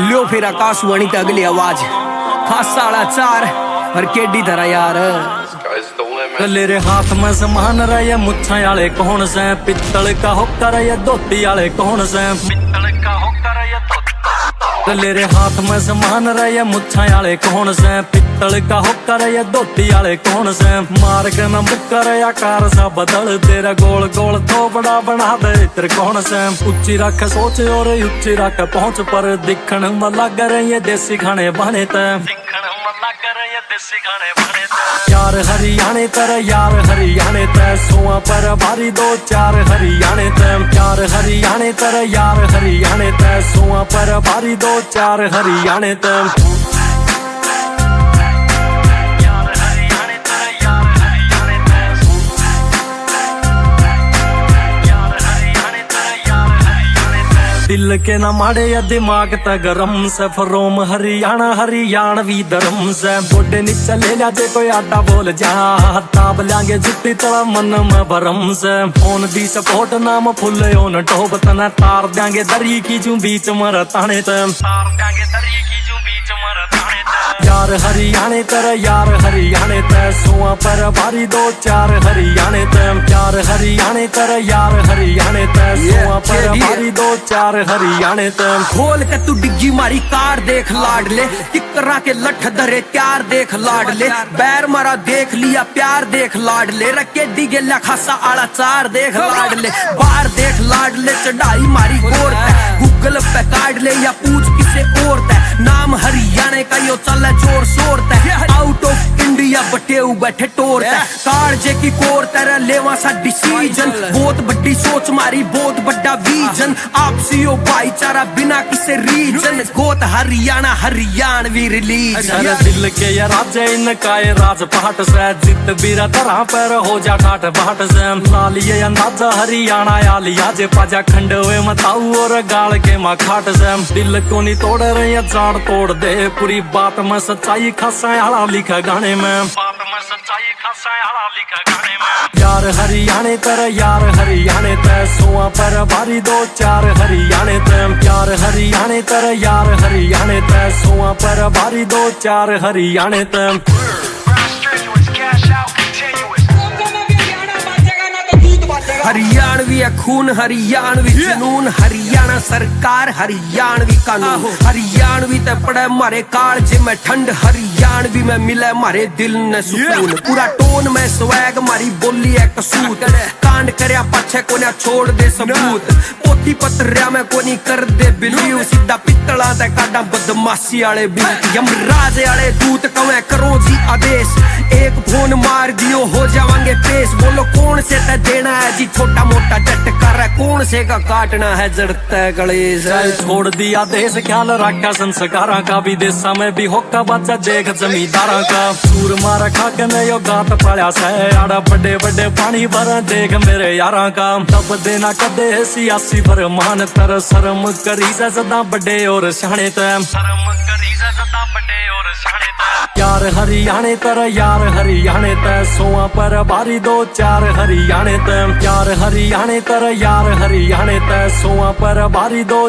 लो फिर आकाशवाणी ते अगली आवाज खासा आला चार और केडी धरा यार। तेरे हाथ में समान रहे मुच्छा आले कौन से, पित्तल का होकर ये धोती आले कौन से, पित्तल का होकर ये धोती। तेरे हाथ में समान रहे मुच्छा आले कौन से, पित्तल का होकर ये धोती आले कौन से। मार के न मुक्कर आकार सा बदल, तेरा गोल गोल थोपड़ा बना दे इत्र कौन से। ऊंची रख सोच और ऊंची रख पहुंच, पर दिखण में लग रहे ये देसी खाने बने ते, दिखण में लग रहे ये देसी खाने बने ते। यार हरियाणे तर यार हरियाणे ते, सोआ पर भारी दो चार हरियाणे ते। यार हरियाणे तर यार हरियाणे ते, सोआ पर भारी दो चार हरियाणे ते। दिल के न माड़े या दिमाग त गरम से, फरोम हरियाणा हरियाणवी धर्म से। बोडे नीचे ले जा जे कोई आटा बोल जा, ताब लांगे जुट्टी तड़ा मन में भरम से। ओन दी सपोर्ट नाम फुल ओन टोब तना, तार देंगे दरी की जू बीच मर ताने ते, तार देंगे दरी की जू बीच मर ताने ते। यार हरियाणे तर यार हरियाणे ते, सोआ पर भारी दो चार हरियाणे ते। यार हरियाणे तर यार हरियाणे ते, सोआ पर भारी दो चार हरियाणे ते। खोल के तू डिग्गी मारी कार देख लाडले, टिकरा के लठ धरे त्यार देख लाडले। बैर मारा देख लिया प्यार देख लाडले, रखे डिगे खासा आला चार देख लाडले। बार देख लाडले चढ़ाई मारी गोर तै, गूगल पे काट ले या पूछ किसे और तै। नाम हरियाणे का यो चल जोर शोर तै, आउट ऑफ इंडिया बटे बैठे टोर तै। कार जे की कोर तेरा लेवा सा डिसीजन, बहुत बड़ी सोच मारी बहुत बड़ा विजन। आपसी भाईचारा बिना किसी रीजन, गोत हरियाणा हरियाणवी रिलीजन। दिल के ये राजे इनका ये राजपाट से, जित बीरा तरह पर हो जा ठाट बाट से। लालिए अंदाजा हरियाणा या लिया जे पाजा, खंड हुए मताऊ और गाल के माँ खाट से। दिल को नहीं तोड़ रहे जान तोड़ दे, पूरी बात में सच्चाई खासा आला लिखा गाने में, बात में सच्चाई खासा आला लिखा गाने में। यार हरियाणे तर यार हरियाणे ते, सोआ पर भारी दो चार हरियाणे ते। यार हरियाणे तर यार हरियाणे ते, सोआ पर भारी दो चार हरियाणे ते। हरियाणवी खून हरियाणवी जुनून, हरियाणा सरकार हरियाणवी कानून। हरियाणवी ते पड़े मारे काल जे में ठंड, हरियाणवी में मिले मारे दिल ने सुकून। पूरा टोन में स्वैग मारी बोली है कसूत, कांड करया पाछे कोन्या छोड़ दे सबूत। पोथी पत्रिया में कोनी कर दे बिलीव, सीधा पित्तला ते काडा बदमाशी आले बूत। यमराज आले दूत कवे करो जी आदेश, एक फोन मार दियो हो जावांगे पेश। बोलो कौन से ते देना है जी छोटा मोटा झटकार, कौन से का काटना है जड़ता गणेश। छोड़ दिया देश ख्याल रखा संस्कारा का, विदेशा में भी होका बच्चा देख जमींदारा का। सूर मारा खा के मैं यो गात पाया से, आड़ा बड़े बड़े पानी भर देख मेरे यारा का। तब देना कदे सियासी फरमान, तर शर्म करी से सदा बड़े और शाने ते, शर्म करी से सदा बड़े और शाने ते। यार हरियाणे तर यार हरियाणे ते, सोआ पर भारी दो चार हरियाणे ते। यार हरियाणे तर यार हरियाणे ते, सोआ पर भारी दो